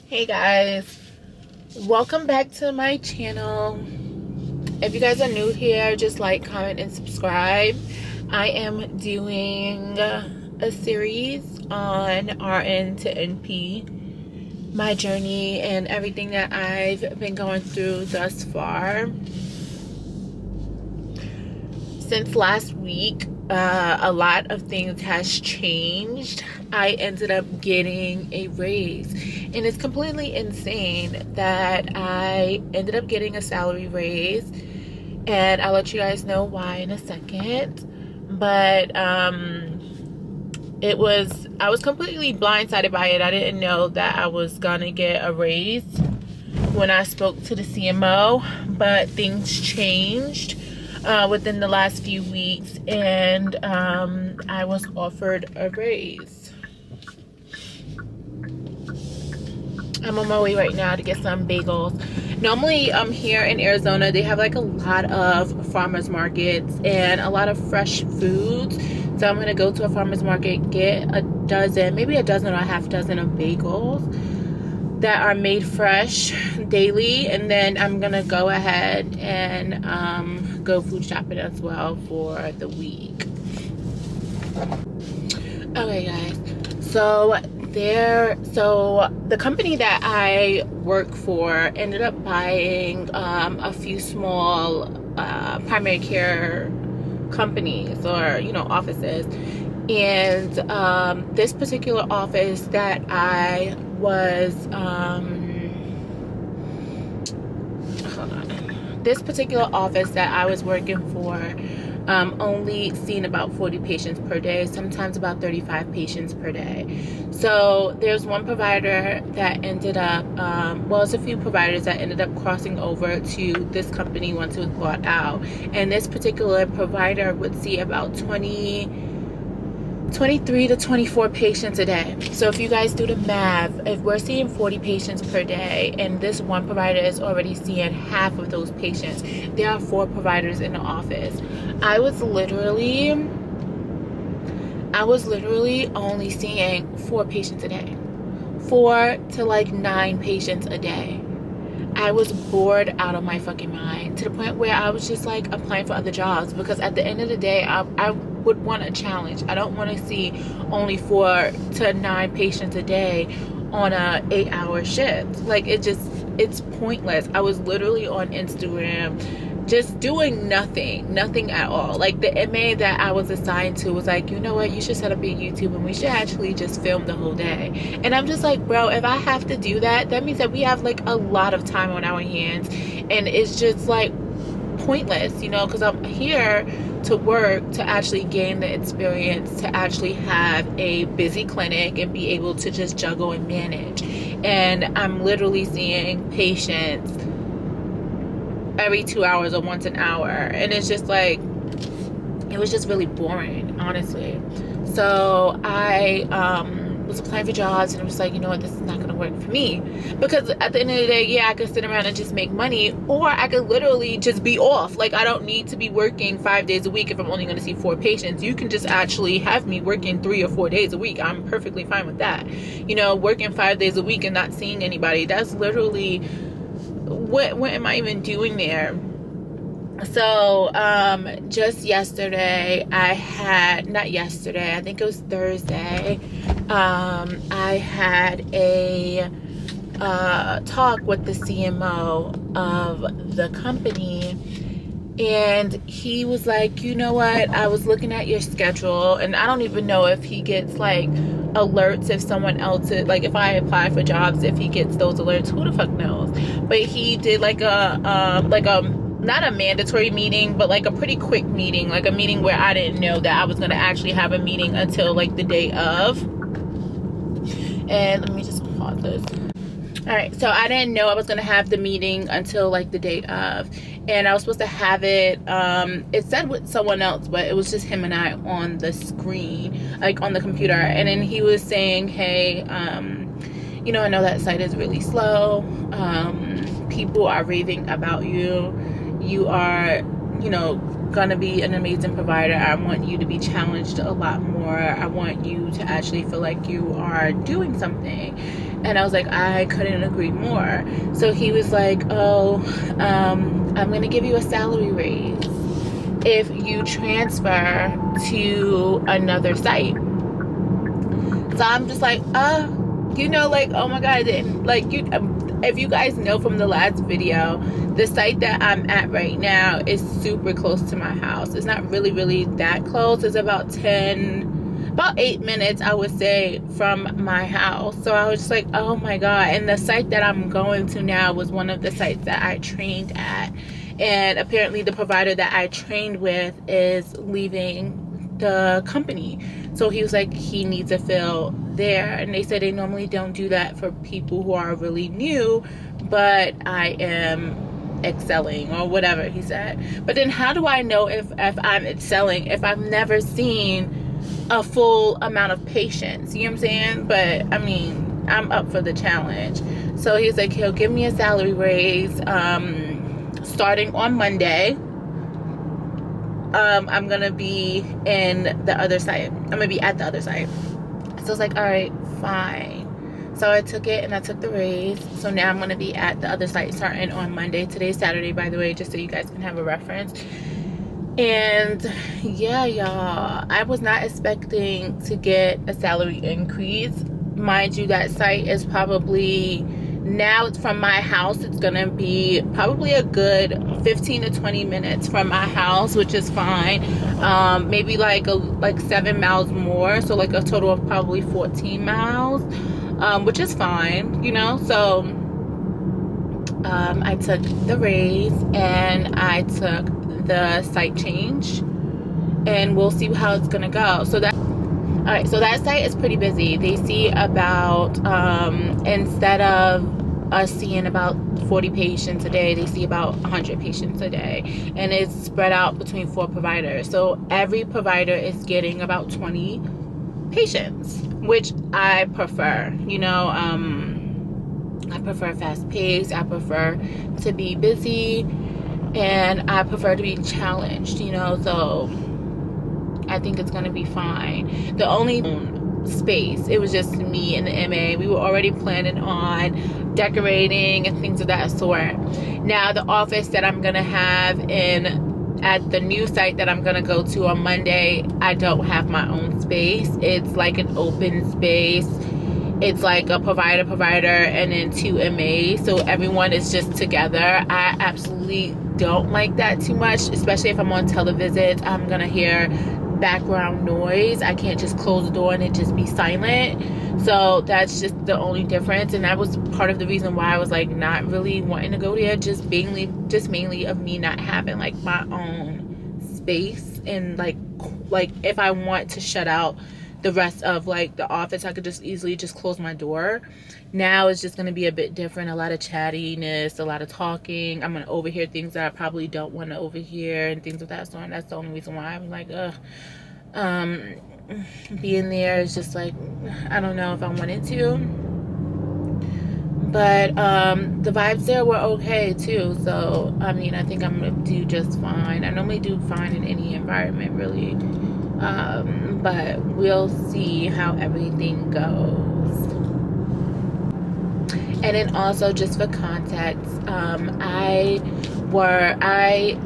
Hey guys, welcome back to my channel. If you guys are new here, just like, comment, and subscribe. I am doing a series on RN to NP, my journey and everything that I've been going through thus far. Since last week, a lot of things has changed. I ended up getting a raise, and it's completely insane that I ended up getting a salary raise, and I'll let you guys know why in a second. But I was completely blindsided by it. I didn't know that I was gonna get a raise when I spoke to the CMO, but things changed within the last few weeks, and I was offered a raise. I'm on my way right now to get some bagels. Normally, here in Arizona, they have like a lot of farmers markets and a lot of fresh foods. So I'm gonna go to a farmers market, get a dozen, maybe a dozen or a half dozen of bagels that are made fresh daily, and then I'm gonna go ahead and go food shopping as well for the week. Okay guys, so the company that I work for ended up buying a few small primary care companies, or offices, and this particular office that I was working for only seen about 40 patients per day, sometimes about 35 patients per day. So there's one provider that ended up, it's a few providers that ended up crossing over to this company once it was bought out. And this particular provider would see about 23 to 24 patients a day. So if you guys do the math, if we're seeing 40 patients per day and this one provider is already seeing half of those patients, there are 4 providers in the office. I was literally only seeing 4 patients a day. 4 to like 9 patients a day. I was bored out of my fucking mind, to the point where I was just like applying for other jobs, because at the end of the day, I would want a challenge. I don't want to see only 4 to 9 patients a day on a 8-hour shift. Like, it's pointless. I was literally on Instagram just doing nothing at all. Like, the MA that I was assigned to was like, you know what, you should set up a YouTube and we should actually just film the whole day. And I'm just like, bro, if I have to do that, that means that we have like a lot of time on our hands, and it's just like pointless, because I'm here to work, to actually gain the experience, to actually have a busy clinic and be able to just juggle and manage. And I'm literally seeing patients every 2 hours or once an hour, and it's just like, it was just really boring, honestly. So I was applying for jobs, and I was like, you know what, this is not gonna work for me, because at the end of the day, yeah, I could sit around and just make money, or I could literally just be off. Like, I don't need to be working 5 days a week if I'm only going to see 4 patients. You can just actually have me working 3 or 4 days a week. I'm perfectly fine with that. Working 5 days a week and not seeing anybody, that's literally, what am I even doing there? So just yesterday, I think it was Thursday, I had a talk with the CMO of the company, and he was like, you know what, I was looking at your schedule, and I don't even know if he gets like alerts if someone else, like if I apply for jobs, if he gets those alerts, who the fuck knows. But he did like a not a mandatory meeting, but like a pretty quick meeting, like a meeting where I didn't know that I was going to actually have a meeting until like the day of. And let me just pause this. All right, so I didn't know I was going to have the meeting until like the day of, and I was supposed to have it, it said with someone else, but it was just him and I on the screen, like on the computer. And then he was saying, hey, I know that site is really slow, people are raving about you, you are gonna be an amazing provider. I want you to be challenged a lot more. I want you to actually feel like you are doing something. And I was like, I couldn't agree more. So he was like, oh, I'm going to give you a salary raise if you transfer to another site. So I'm just like, you know, like, oh my God, then, like, you, if you guys know from the last video, the site that I'm at right now is super close to my house. It's not really that close. It's about 8 minutes, I would say, from my house. So I was just like, oh my God. And the site that I'm going to now was one of the sites that I trained at. And apparently the provider that I trained with is leaving the company. So he was like, he needs to fill there. And they said they normally don't do that for people who are really new, but I am excelling, or whatever he said. But then how do I know if I'm excelling if I've never seen a full amount of patients? You know what I'm saying? But I mean, I'm up for the challenge. So he's like, he'll give me a salary raise starting on Monday. I'm gonna be in the other site. I'm gonna be at the other site. So I was like, all right, fine. So I took it and I took the raise. So now I'm gonna be at the other site starting on Monday. Today's Saturday, by the way, just so you guys can have a reference. And yeah, y'all, I was not expecting to get a salary increase. Mind you, that site is probably, now it's from my house, it's gonna be probably a good 15 to 20 minutes from my house, which is fine. Maybe like 7 miles more, so like a total of probably 14 miles, which is fine, you know. So I took the raise and I took the site change, and we'll see how it's gonna go. So that, all right, so that site is pretty busy. They see about instead of us seeing about 40 patients a day, they see about 100 patients a day, and it's spread out between 4 providers. So every provider is getting about 20 patients, which I prefer. You know, I prefer fast paced, I prefer to be busy, and I prefer to be challenged, you know. So I think it's gonna be fine. The only space, it was just me and the MA. We were already planning on decorating and things of that sort. Now the office that I'm gonna have at the new site that I'm gonna go to on Monday, I don't have my own space. It's like an open space. It's like a provider, and then 2 MAs, so everyone is just together. I absolutely don't like that too much, especially if I'm on televisit. I'm gonna hear background noise. I can't just close the door and it just be silent. So that's just the only difference, and that was part of the reason why I was like not really wanting to go there, just mainly of me not having like my own space. And like if I want to shut out the rest of like the office, I could just easily just close my door. Now it's just going to be a bit different, a lot of chattiness, a lot of talking. I'm going to overhear things that I probably don't want to overhear and things of that sort. And that's the only reason why I'm like, being there is just like, I don't know if I wanted to. But the vibes there were okay too. So I mean, I think I'm gonna do just fine. I normally do fine in any environment, really. But we'll see how everything goes. And then also, just for context, I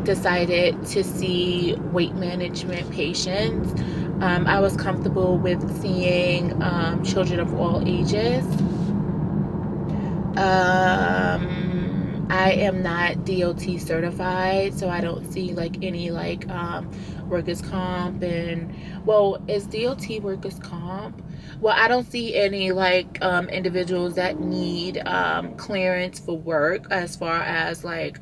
decided to see weight management patients. I was comfortable with seeing children of all ages. I am not DOT certified, so I don't see like any like workers' comp. And well, is DOT workers' comp? Well, I don't see any like individuals that need clearance for work, as far as like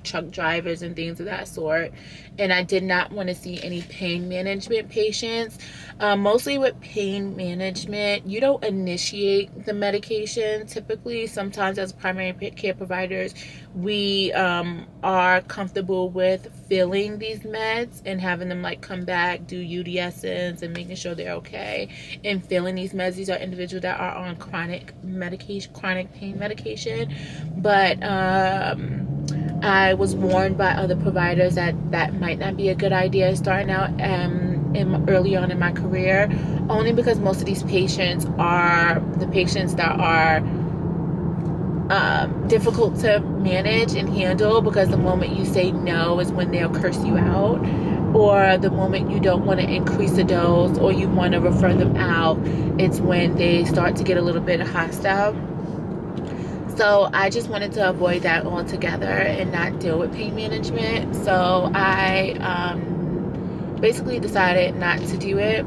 truck drivers and things of that sort. And I did not want to see any pain management patients. Mostly with pain management, you don't initiate the medication typically. Sometimes as primary care providers, we are comfortable with filling these meds and having them like come back, do UDSs and making sure they're okay, and filling these meds. These are individuals that are on chronic pain medication. But I was warned by other providers that that might not be a good idea starting out early on in my career, only because most of these patients are the patients that are difficult to manage and handle, because the moment you say no is when they'll curse you out, or the moment you don't want to increase the dose or you want to refer them out, it's when they start to get a little bit hostile. So I just wanted to avoid that altogether and not deal with pain management. So I basically decided not to do it.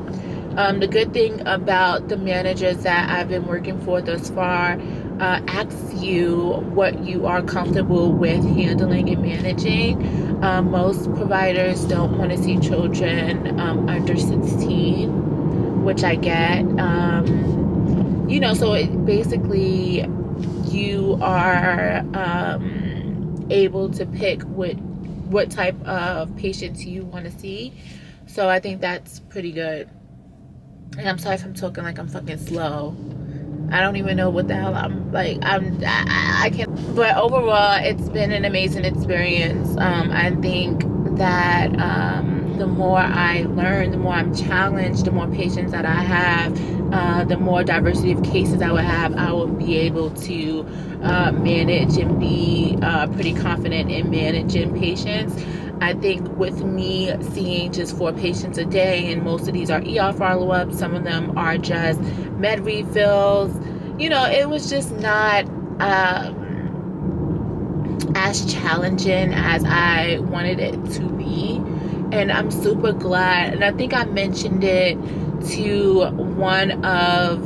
The good thing about the managers that I've been working for thus far, asks you what you are comfortable with handling and managing. Most providers don't want to see children under 16, which I get. So it basically, you are able to pick what type of patients you want to see. So I think that's pretty good. And I'm sorry if I'm talking like I'm fucking slow. I don't even know what the hell I'm like. I can't. But overall, it's been an amazing experience. I think that the more I learn, the more I'm challenged, the more patients that I have, the more diversity of cases I will have, I will be able to manage and be pretty confident in managing patients. I think with me seeing just 4 patients a day, and most of these are ER follow-ups, some of them are just med refills, it was just not as challenging as I wanted it to be. And I'm super glad, and I think I mentioned it to one of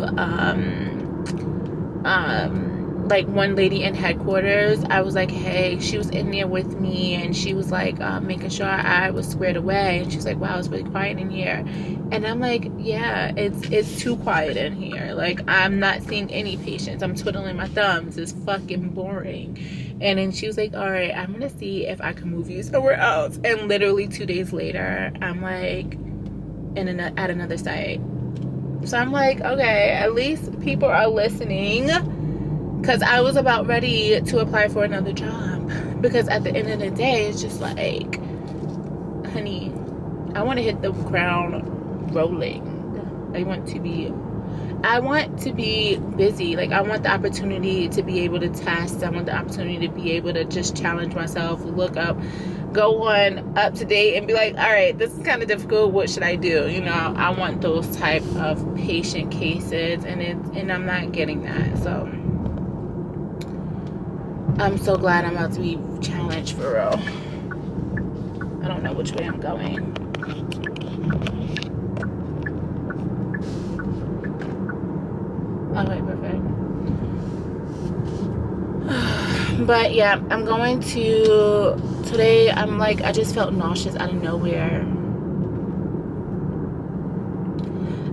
one lady in headquarters. I was like, hey, she was in there with me, and she was like making sure I was squared away, and she's like, wow, it's really quiet in here. And I'm like, yeah, it's too quiet in here. Like, I'm not seeing any patients. I'm twiddling my thumbs. It's fucking boring. And then she was like, all right, I'm gonna see if I can move you somewhere else. And literally 2 days later, I'm like at another site. So I'm like, okay, at least people are listening. Because I was about ready to apply for another job. Because at the end of the day, it's just like, honey, I want to hit the ground rolling. I want to be busy. Like, I want the opportunity to be able to test. I want the opportunity to be able to just challenge myself, look up, go on UpToDate and be like, all right, this is kind of difficult. What should I do? I want those type of patient cases, and I'm not getting that. So I'm so glad I'm about to be challenged for real. I don't know which way I'm going. Okay, perfect. But yeah, I'm going to, today I'm like, I just felt nauseous out of nowhere.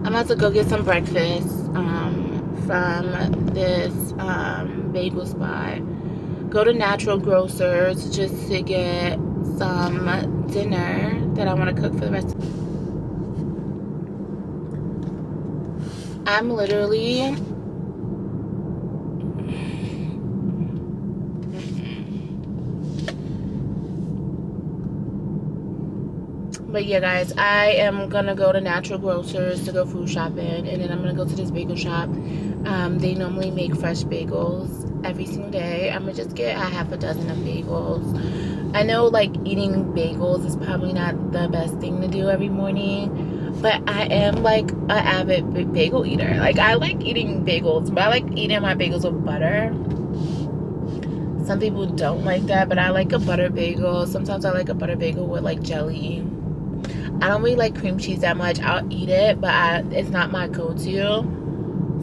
I'm about to go get some breakfast from this bagel spot. Go to Natural Grocers just to get some dinner that I want to cook for the rest of the day. I'm literally but yeah, guys, I am gonna go to Natural Grocers to go food shopping, and then I'm gonna go to this bagel shop. They normally make fresh bagels every single day. I'm gonna just get a half a dozen of bagels. I know, like, eating bagels is probably not the best thing to do every morning, but I am like an avid bagel eater. Like, I like eating bagels, but I like eating my bagels with butter. Some people don't like that, but I like a butter bagel. Sometimes I like a butter bagel with like jelly. I don't really like cream cheese that much. I'll eat it, but it's not my go-to.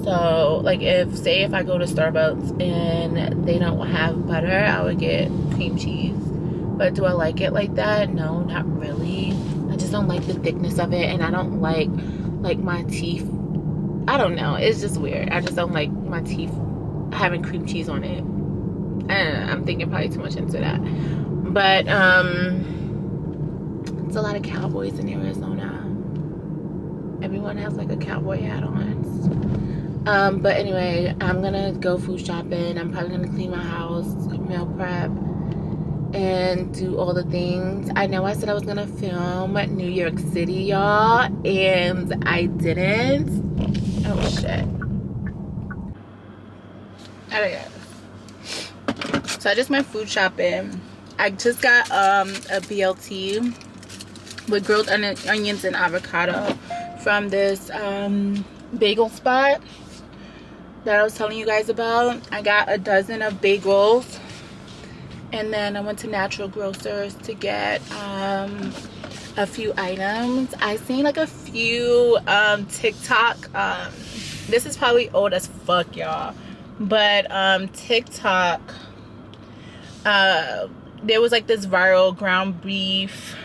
So, like, if I go to Starbucks and they don't have butter, I would get cream cheese. But do I like it like that? No, not really. I just don't like the thickness of it, and I don't like my teeth. I don't know. It's just weird. I just don't like my teeth having cream cheese on it. I'm thinking probably too much into that. But it's a lot of cowboys in Arizona. Everyone has like a cowboy hat on. But anyway, I'm gonna go food shopping. I'm probably gonna clean my house, meal prep, and do all the things. I know I said I was gonna film New York City, y'all, and I didn't. Oh shit. Oh yeah. So I just went food shopping. I just got a BLT with grilled onions and avocado from this bagel spot that I was telling you guys about. I got a dozen of bagels, and then I went to Natural Grocers to get a few items. I seen like a few TikTok, this is probably old as fuck, y'all, but TikTok, there was like this viral ground beef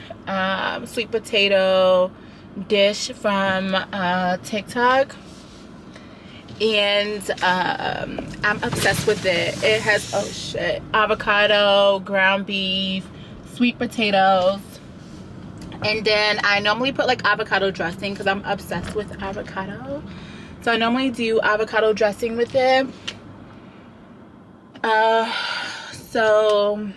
sweet potato dish from TikTok, and I'm obsessed with it. It has, oh shit, avocado, ground beef, sweet potatoes, and then I normally put like avocado dressing because I'm obsessed with avocado. So I normally do avocado dressing with it. So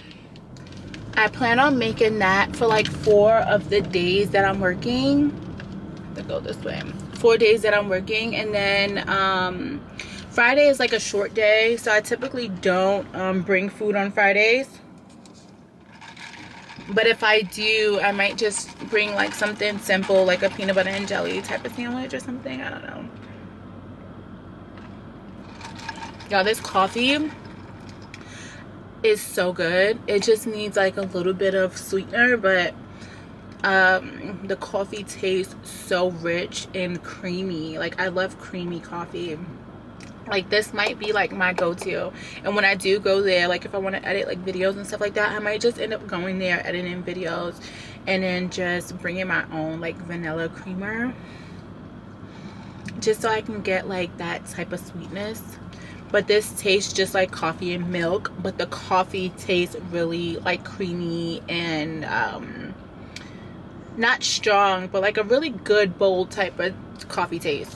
I plan on making that for like 4 of the days that I'm working. I have to go this way. 4 days that I'm working, and then Friday is like a short day, so I typically don't bring food on Fridays. But if I do, I might just bring like something simple, like a peanut butter and jelly type of sandwich or something. I don't know. Y'all, this coffee is so good. It just needs like a little bit of sweetener, but the coffee tastes so rich and creamy. Like, I love creamy coffee. Like, this might be like my go-to. And when I do go there, like if I want to edit like videos and stuff like that, I might just end up going there, editing videos, and then just bringing my own like vanilla creamer, just so I can get like that type of sweetness. But this tastes just like coffee and milk, but the coffee tastes really like creamy and not strong, but like a really good bold type of coffee taste.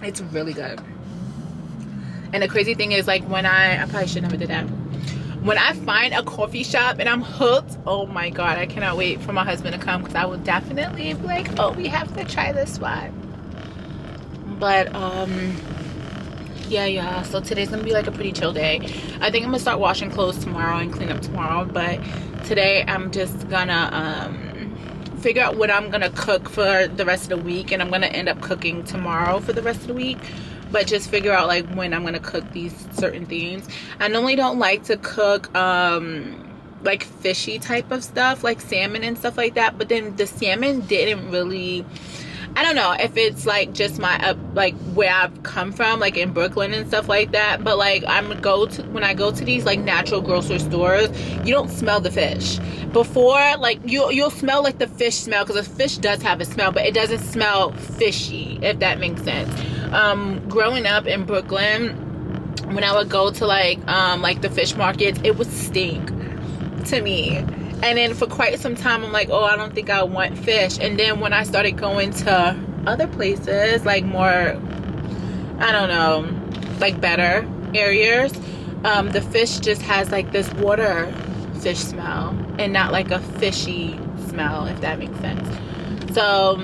It's really good. And the crazy thing is, like, when I probably should never did that. When I find a coffee shop and I'm hooked, oh my god, I cannot wait for my husband to come, because I will definitely be like, oh, we have to try this spot. But yeah, so today's gonna be like a pretty chill day. I think I'm gonna start washing clothes tomorrow and clean up tomorrow, but today I'm just gonna figure out what I'm gonna cook for the rest of the week, and I'm gonna end up cooking tomorrow for the rest of the week. But just figure out like when I'm gonna cook these certain things. I normally don't like to cook like fishy type of stuff, like salmon and stuff like that, but then the salmon didn't really, I don't know if it's like just my like where I've come from, like in Brooklyn and stuff like that, but like when I go to these like natural grocery stores, you don't smell the fish. Before, like you'll smell like the fish smell, because the fish does have a smell, but it doesn't smell fishy, if that makes sense. Growing up in Brooklyn, when I would go to like the fish markets, it would stink to me. And then for quite some time, I'm like, oh, I don't think I want fish. And then when I started going to other places, like more, I don't know, like better areas, the fish just has like this water fish smell and not like a fishy smell, if that makes sense. So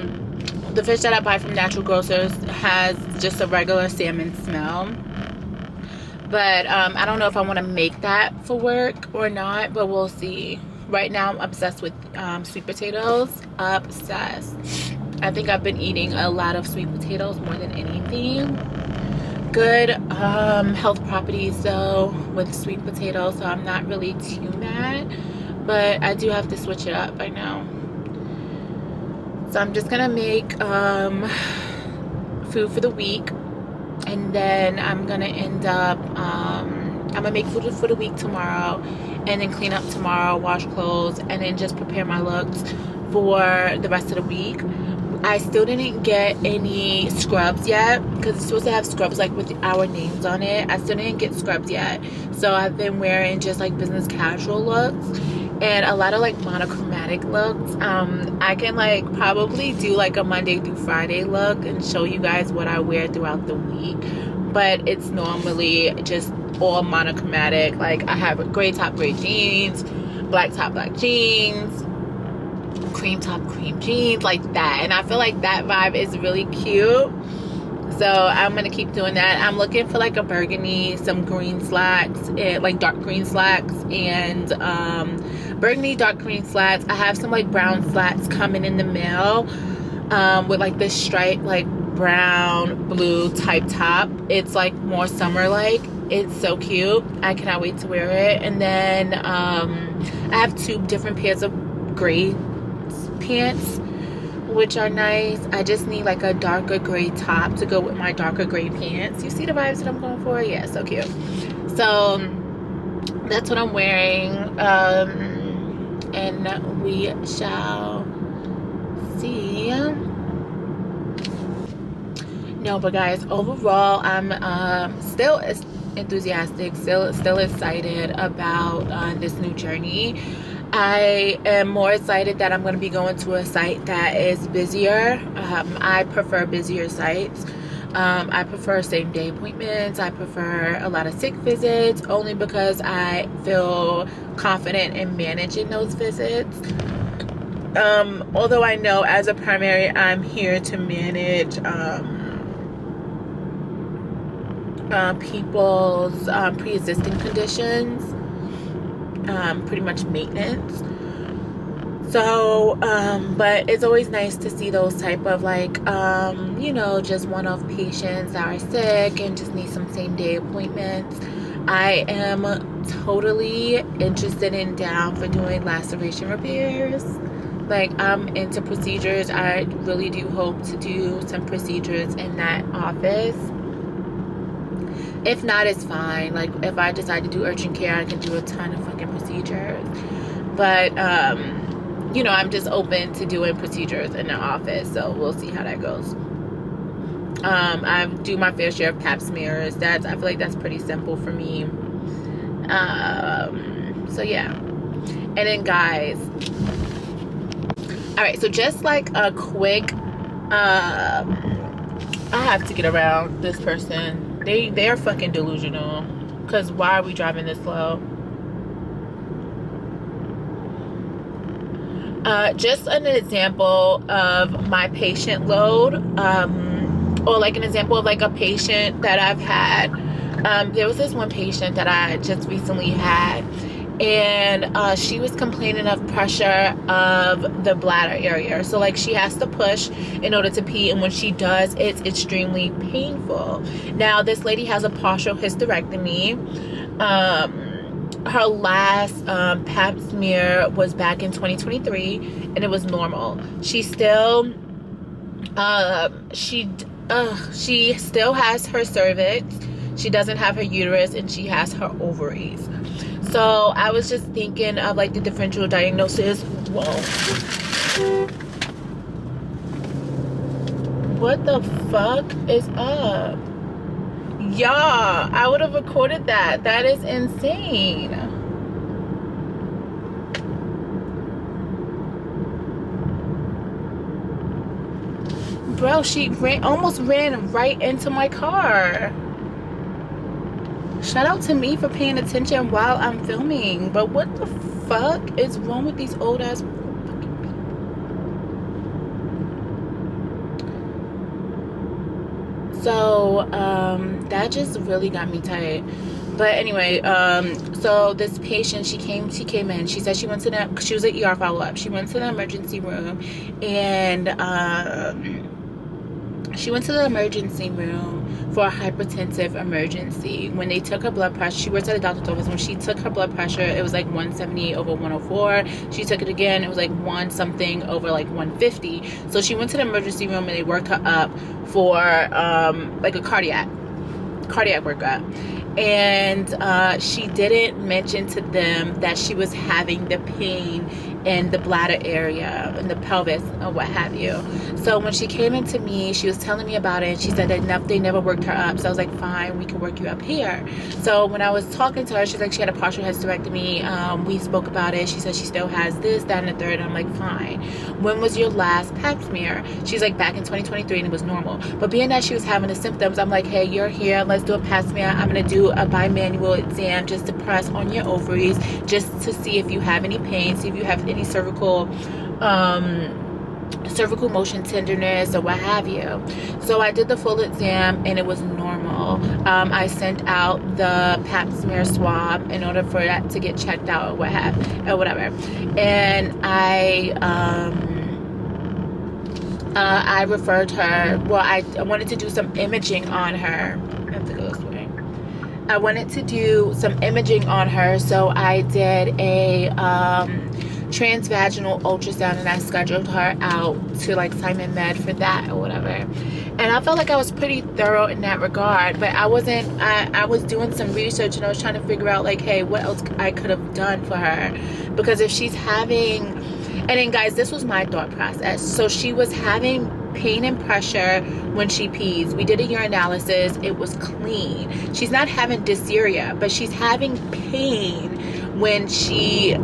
the fish that I buy from Natural Grocers has just a regular salmon smell. But I don't know if I want to make that for work or not, but we'll see. Right now I'm obsessed with sweet potatoes. Obsessed. I think I've been eating a lot of sweet potatoes more than anything. Good health properties though with sweet potatoes, so I'm not really too mad, but I do have to switch it up, I know. So I'm just gonna make food for the week, and then I'm gonna end up I'm gonna make food for the week tomorrow, and then clean up tomorrow, wash clothes, and then just prepare my looks for the rest of the week. I still didn't get any scrubs yet, because it's supposed to have scrubs like with our names on it. I still didn't get scrubs yet, so I've been wearing just like business casual looks and a lot of like monochromatic looks. I can like probably do like a Monday through Friday look and show you guys what I wear throughout the week, but it's normally just all monochromatic. Like I have gray top, gray jeans, black top, black jeans, cream top, cream jeans, like that. And I feel like that vibe is really cute. So I'm gonna keep doing that. I'm looking for like a burgundy, some green slacks, and like dark green slacks, and burgundy, dark green slacks. I have some like brown slacks coming in the mail, with like this stripe, like brown blue type top. It's like more summer like. It's so cute. I cannot wait to wear it. And then I have 2 different pairs of gray pants, which are nice. I just need like a darker gray top to go with my darker gray pants. You see the vibes that I'm going for? Yeah, so cute. So that's what I'm wearing, and we shall see. No, but guys, overall I'm still enthusiastic, still excited about this new journey. I am more excited that I'm going to be going to a site that is busier. I prefer busier sites. I prefer same day appointments. I prefer a lot of sick visits, only because I feel confident in managing those visits. Although I know as a primary I'm here to manage people's pre-existing conditions, pretty much maintenance. So but it's always nice to see those type of like you know, just one-off patients that are sick and just need some same-day appointments. I am totally interested and down for doing laceration repairs. Like, I'm into procedures. I really do hope to do some procedures in that office. If not, it's fine. Like, if I decide to do urgent care, I can do a ton of fucking procedures. But you know, I'm just open to doing procedures in the office, so we'll see how that goes. I do my fair share of pap smears. I feel like that's pretty simple for me. So yeah. And then, guys, all right, so just like a quick I have to get around this person. They're fucking delusional, because why are we driving this slow? Just an example of my patient load, or like an example of like a patient that I've had. There was this one patient that I just recently had, and she was complaining of pressure of the bladder area. So like, she has to push in order to pee, and when she does, it's extremely painful. Now, this lady has a partial hysterectomy. Her last pap smear was back in 2023, and it was normal. She still she still has her cervix. She doesn't have her uterus, and she has her ovaries. So I was just thinking of like the differential diagnosis. Whoa. What the fuck is up? Yeah, I would have recorded that. That is insane. Bro, she almost ran right into my car. Shout out to me for paying attention while I'm filming. But what the fuck is wrong with these old ass fucking people? So that just really got me tight. But anyway, so this patient, she came in. She said she went to she was an ER follow-up. She went to the emergency room, and she went to the emergency room for a hypertensive emergency. When they took her blood pressure, she worked at the doctor's office. When she took her blood pressure, it was like 170 over 104. She took it again, it was like 1 something over like 150. So she went to the emergency room, and they worked her up for like a cardiac workup. And she didn't mention to them that she was having the pain in the bladder area, in the pelvis, or what have you. So when she came into me, she was telling me about it, and she said that they never worked her up. So I was like, fine, we can work you up here. So when I was talking to her, she's like, she had a partial hysterectomy. We spoke about it. She said she still has this, that, and the third. And I'm like, fine. When was your last pap smear? She's like, back in 2023, and it was normal. But being that she was having the symptoms, I'm like, hey, you're here. Let's do a pap smear. I'm going to do a bimanual exam just to press on your ovaries, just to see if you have any pain, see if you have any cervical motion tenderness or what have you. So I did the full exam, and it was normal. I sent out the pap smear swab in order for that to get checked out or whatever. And I referred her. Well, I wanted to do some imaging on her. I have to go this way. I wanted to do some imaging on her, so I did a transvaginal ultrasound, and I scheduled her out to like Simon Med for that or whatever. And I felt like I was pretty thorough in that regard, but I wasn't. I was doing some research, and I was trying to figure out like, hey, what else I could have done for her, because if she's having, and then guys, this was my thought process. So she was having pain and pressure when she pees. We did a urinalysis. It was clean. She's not having dysuria, but she's having pain when she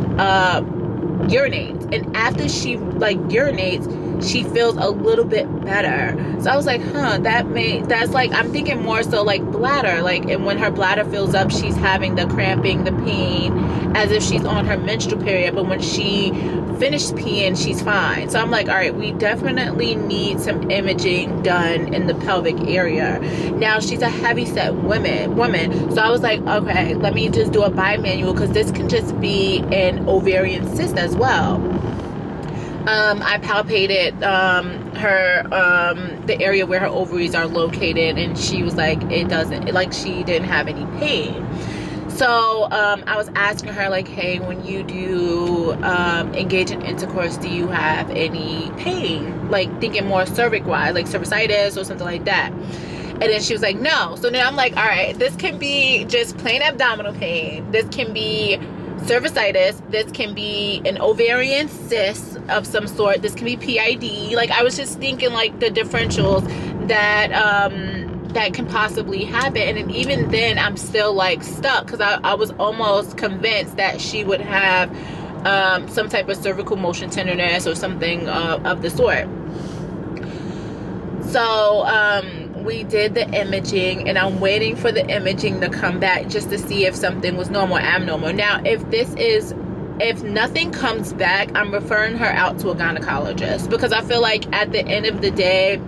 urinates. And after she like urinates, she feels a little bit better. So I was like, that's like, I'm thinking more so like bladder, like, and when her bladder fills up, she's having the cramping, the pain, as if she's on her menstrual period. But when she finished peeing, she's fine. So I'm like, all right, we definitely need some imaging done in the pelvic area. Now she's a heavy set woman. So I was like, okay, let me just do a bimanual, because this can just be an ovarian cyst as well. I palpated the area where her ovaries are located, and she was like, it doesn't, like, she didn't have any pain. So I was asking her like, hey, when you do engage in intercourse, do you have any pain? Like thinking more cervix wise, like cervicitis or something like that. And then she was like, no. So then I'm like, all right, this can be just plain abdominal pain. This can be cervicitis. This can be an ovarian cyst of some sort. This can be PID. Like, I was just thinking like the differentials that that can possibly happen. And then even then I'm still like stuck, because I was almost convinced that she would have some type of cervical motion tenderness or something of the sort. So we did the imaging, and I'm waiting for the imaging to come back just to see if something was normal or abnormal. Now, if nothing comes back, I'm referring her out to a gynecologist, because I feel like at the end of the day,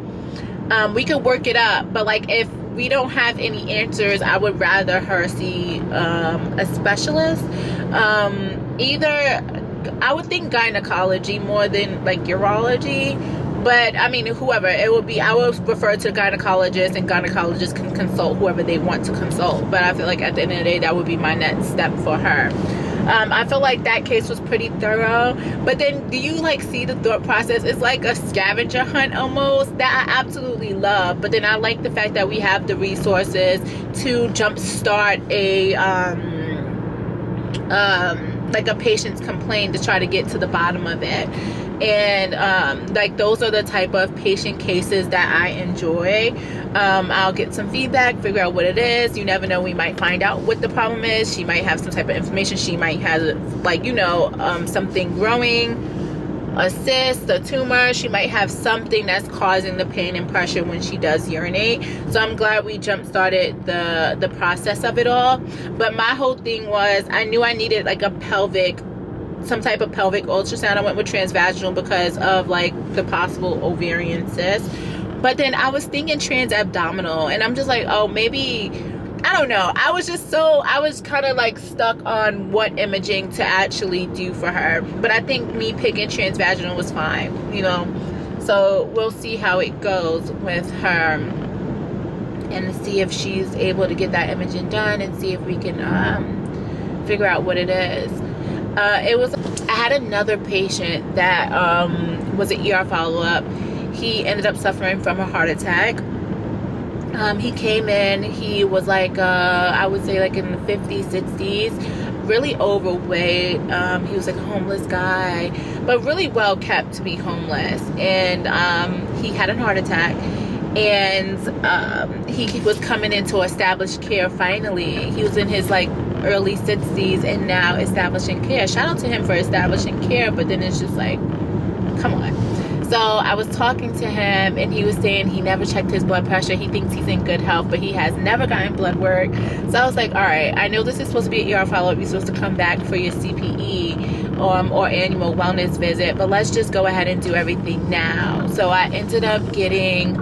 we could work it up. But like, if we don't have any answers, I would rather her see a specialist. Either, I would think gynecology more than like urology. But I mean, whoever it would be, I would refer to a gynecologist, and gynecologists can consult whoever they want to consult. But I feel like at the end of the day, that would be my next step for her. I feel like that case was pretty thorough. But then, do you like see the thought process? It's like a scavenger hunt almost, that I absolutely love. But then I like the fact that we have the resources to jumpstart like a patient's complaint, to try to get to the bottom of it. And like, those are the type of patient cases that I enjoy. I'll get some feedback, figure out what it is. You never know, we might find out what the problem is. She might have some type of inflammation. She might have, like, something growing, a cyst, a tumor. She might have something that's causing the pain and pressure when she does urinate. So I'm glad we jump started the process of it all. But my whole thing was, I knew I needed like some type of pelvic ultrasound. I went with transvaginal because of like the possible ovarian cyst. But then I was thinking transabdominal, and I'm just like, oh, maybe, I don't know. I was kind of like stuck on what imaging to actually do for her. But I think me picking transvaginal was fine, So we'll see how it goes with her, and see if she's able to get that imaging done, and see if we can figure out what it is. I had another patient that was an ER follow-up. He ended up suffering from a heart attack. He came in, he was like, I would say like in the 50s, 60s. really overweight. He was like a homeless guy, but really well kept to be homeless. And he had a heart attack. And he was coming into established care finally. He was in his like early 60s and now establishing care. Shout out to him for establishing care, but then it's just like, come on. So I was talking to him and he was saying he never checked his blood pressure. He thinks he's in good health, but he has never gotten blood work. So I was like, all right, I know this is supposed to be an ER follow-up. You're supposed to come back for your CPE or annual wellness visit, but let's just go ahead and do everything now. So I ended up getting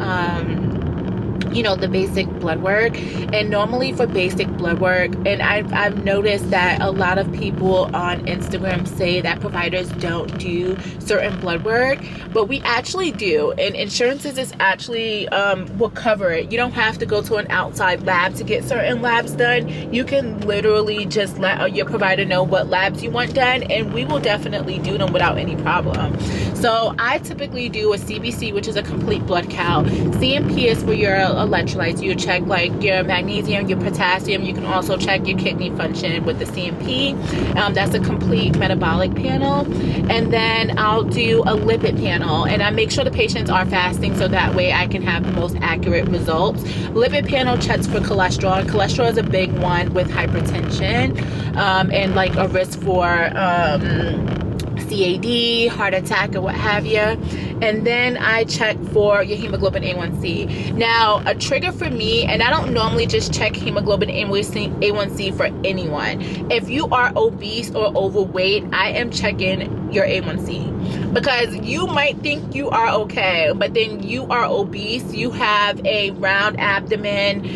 the basic blood work. And normally for basic blood work, and I've noticed that a lot of people on Instagram say that providers don't do certain blood work, but we actually do, and insurances is actually will cover it. You don't have to go to an outside lab to get certain labs done. You can literally just let your provider know what labs you want done, and we will definitely do them without any problem. So I typically do a CBC, which is a complete blood count. CMP is for your electrolytes. You check like your magnesium, your potassium. You can also check your kidney function with the CMP. That's a complete metabolic panel. And then I'll do a lipid panel, and I make sure the patients are fasting so that way I can have the most accurate results. Lipid panel checks for cholesterol, and cholesterol is a big one with hypertension and like a risk for CAD, heart attack, or what have you. And then I check for your hemoglobin A1C. Now, a trigger for me, and I don't normally just check hemoglobin A1C for anyone. If you are obese or overweight, I am checking your A1C, because you might think you are okay, but then you are obese, you have a round abdomen,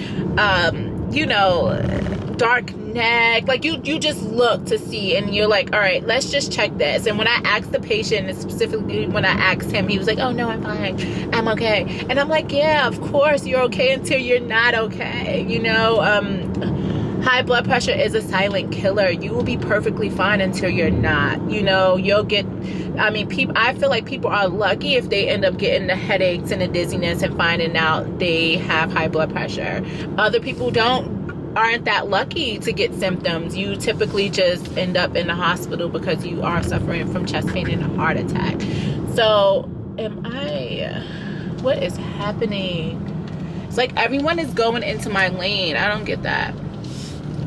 dark neck, like you just look to see, and you're like, all right, let's just check this. And when I asked the patient, and specifically when I asked him, he was like, oh no, I'm fine, I'm okay. And I'm like, yeah, of course you're okay until you're not okay. High blood pressure is a silent killer. You will be perfectly fine until you're not. You'll get, I feel like people are lucky if they end up getting the headaches and the dizziness and finding out they have high blood pressure. Other people aren't that lucky to get symptoms. You typically just end up in the hospital because you are suffering from chest pain and a heart attack. So what is happening? It's like everyone is going into my lane. I don't get that.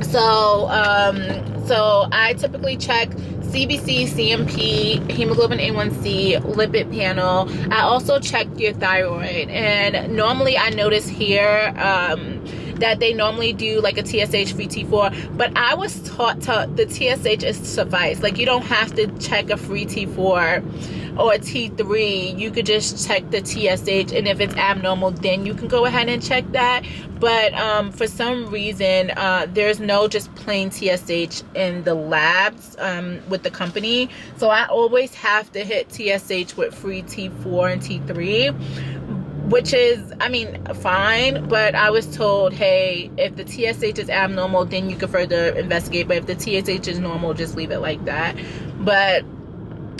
So I typically check CBC, CMP, hemoglobin A1C, lipid panel. I also check your thyroid, and normally I notice here that they normally do like a TSH free T4, but I was taught the TSH is suffice. Like, you don't have to check a free T4 or a T3. You could just check the TSH, and if it's abnormal, then you can go ahead and check that. But for some reason, there's no just plain TSH in the labs with the company, so I always have to hit TSH with free T4 and T3, which is, fine, but I was told, hey, if the TSH is abnormal, then you can further investigate, but if the TSH is normal, just leave it like that. But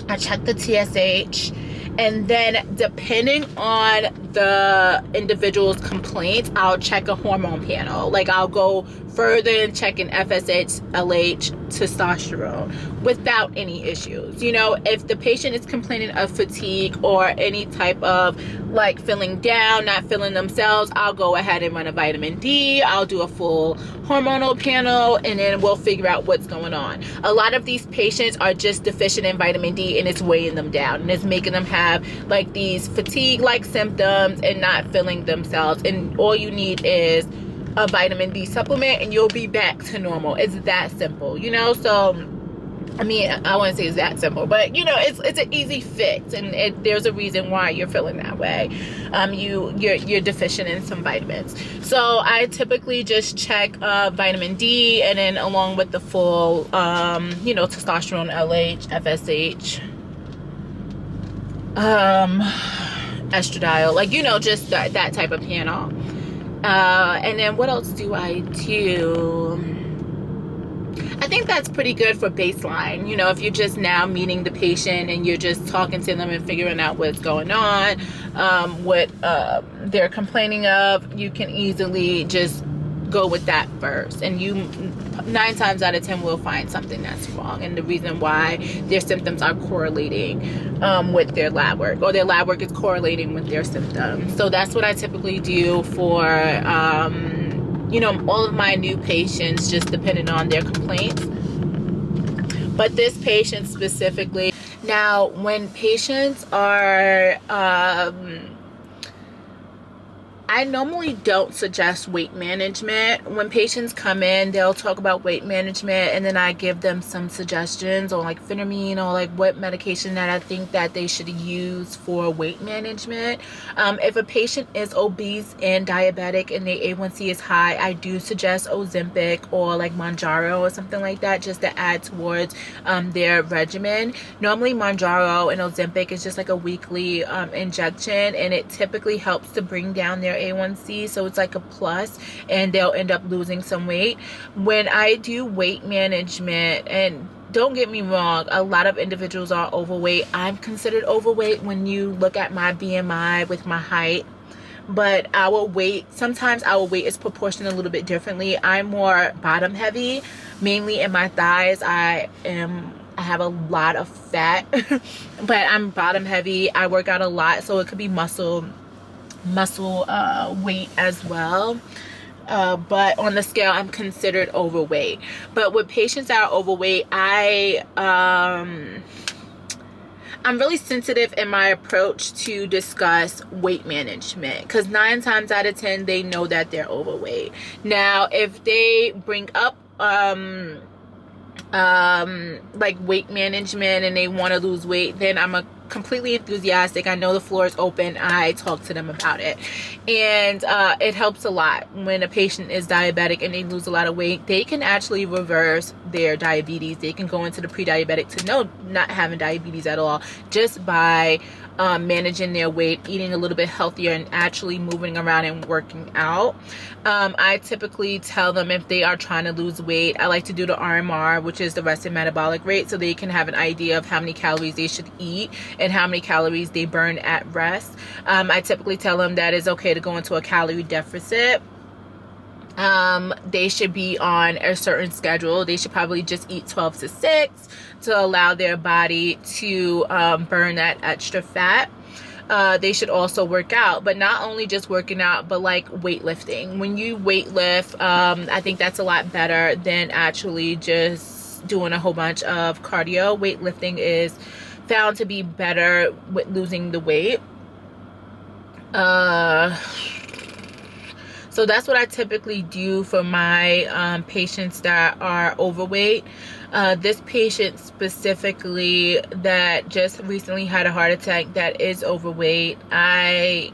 I checked the TSH, and then depending on the individual's complaints, I'll check a hormone panel. Like, I'll go further and check an FSH, LH, testosterone without any issues. If the patient is complaining of fatigue or any type of like feeling down, not feeling themselves, I'll go ahead and run a vitamin D. I'll do a full hormonal panel, and then we'll figure out what's going on. A lot of these patients are just deficient in vitamin D, and it's weighing them down, and it's making them have like these fatigue-like symptoms and not feeling themselves. And all you need is a vitamin D supplement, and you'll be back to normal. It's that simple, so I wouldn't say it's that simple, but it's an easy fix, and there's a reason why you're feeling that way. You're deficient in some vitamins. So I typically just check vitamin D, and then along with the full testosterone, LH, FSH, estradiol, just that type of panel. And then what else do I do? I think that's pretty good for baseline. If you're just now meeting the patient and you're just talking to them and figuring out what's going on, what they're complaining of, you can easily just go with that first, and you 9 times out of 10 will find something that's wrong, and the reason why their symptoms are correlating with their lab work, or their lab work is correlating with their symptoms. So that's what I typically do for all of my new patients, just depending on their complaints. But this patient specifically, now when patients are I normally don't suggest weight management. When patients come in, they'll talk about weight management, and then I give them some suggestions on like phentermine, or like what medication that I think that they should use for weight management. If a patient is obese and diabetic and their A1C is high, I do suggest Ozempic or like Mounjaro or something like that, just to add towards their regimen. Normally Mounjaro and Ozempic is just like a weekly injection, and it typically helps to bring down their A1C, so it's like a plus, and they'll end up losing some weight. When I do weight management, and don't get me wrong, a lot of individuals are overweight. I'm considered overweight when you look at my BMI with my height, but sometimes our weight is proportioned a little bit differently. I'm more bottom heavy, mainly in my thighs. I have a lot of fat, but I'm bottom heavy. I work out a lot, so it could be muscle weight as well, but on the scale I'm considered overweight. But with patients that are overweight, I'm really sensitive in my approach to discuss weight management, because 9 times out of 10 they know that they're overweight. Now if they bring up like weight management and they want to lose weight, then I'm completely enthusiastic. I know the floor is open. I talk to them about it, and it helps a lot. When a patient is diabetic and they lose a lot of weight, they can actually reverse their diabetes. They can go into the pre-diabetic to not having diabetes at all, just by managing their weight, eating a little bit healthier, and actually moving around and working out. I typically tell them, if they are trying to lose weight, I like to do the RMR, which is the resting metabolic rate, so they can have an idea of how many calories they should eat and how many calories they burn at rest. I typically tell them that it's okay to go into a calorie deficit. They should be on a certain schedule. They should probably just eat 12 to 6 to allow their body to burn that extra fat. They should also work out, but not only just working out, but like weightlifting. When you weightlift, I think that's a lot better than actually just doing a whole bunch of cardio. Weightlifting is found to be better with losing the weight. So that's what I typically do for my patients that are overweight. This patient specifically that just recently had a heart attack that is overweight,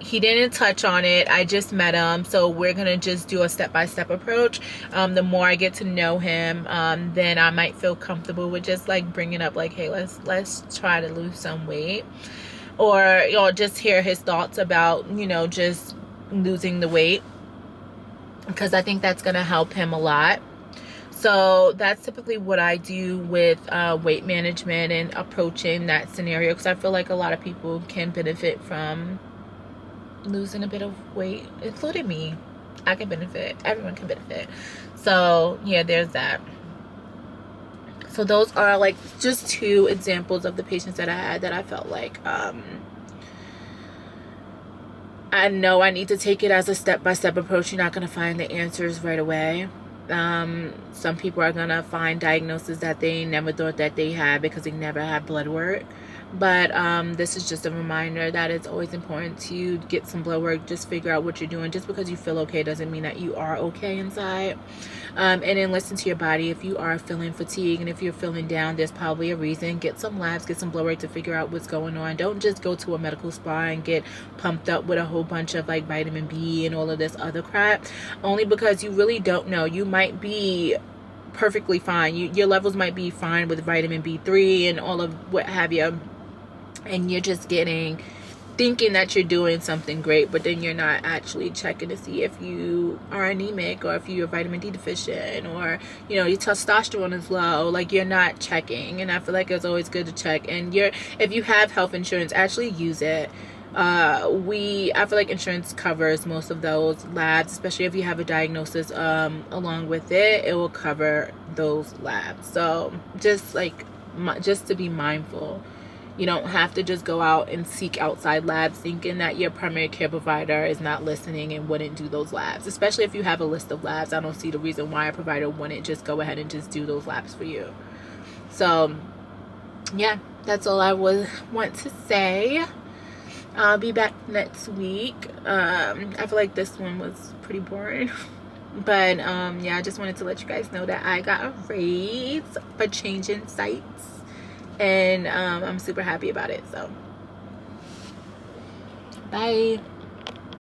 he didn't touch on it. I just met him, so we're gonna just do a step-by-step approach. The more I get to know him, then I might feel comfortable with just like bringing up like, hey, let's try to lose some weight, or just hear his thoughts about just losing the weight, because I think that's gonna help him a lot. So that's typically what I do with weight management and approaching that scenario, because I feel like a lot of people can benefit from losing a bit of weight, including me. I can benefit. Everyone can benefit. So yeah, there's that. So those are like just 2 examples of the patients that I had that I felt like I know I need to take it as a step-by-step approach. You're not going to find the answers right away. Some people are gonna find diagnoses that they never thought that they had because they never had blood work, but this is just a reminder that it's always important to get some blood work. Just figure out what you're doing. Just because you feel okay doesn't mean that you are okay inside. And then listen to your body. If you are feeling fatigue and if you're feeling down, there's probably a reason. Get some labs, get some blood work to figure out what's going on. Don't just go to a medical spa and get pumped up with a whole bunch of like vitamin B and all of this other crap, only because you really don't know. You might be perfectly fine. Your levels might be fine with vitamin B3 and all of what have you, and you're just thinking that you're doing something great, but then you're not actually checking to see if you are anemic or if you're vitamin D deficient, or your testosterone is low. Like, you're not checking, and I feel like it's always good to check. And if you have health insurance, actually use it. I feel like insurance covers most of those labs, especially if you have a diagnosis along with it. It will cover those labs. So just to be mindful, you don't have to just go out and seek outside labs thinking that your primary care provider is not listening and wouldn't do those labs. Especially if you have a list of labs, I don't see the reason why a provider wouldn't just go ahead and just do those labs for you. So yeah, that's all I would want to say. I'll be back next week. I feel like this one was pretty boring. But yeah, I just wanted to let you guys know that I got a raise for changing sites. And I'm super happy about it. So bye.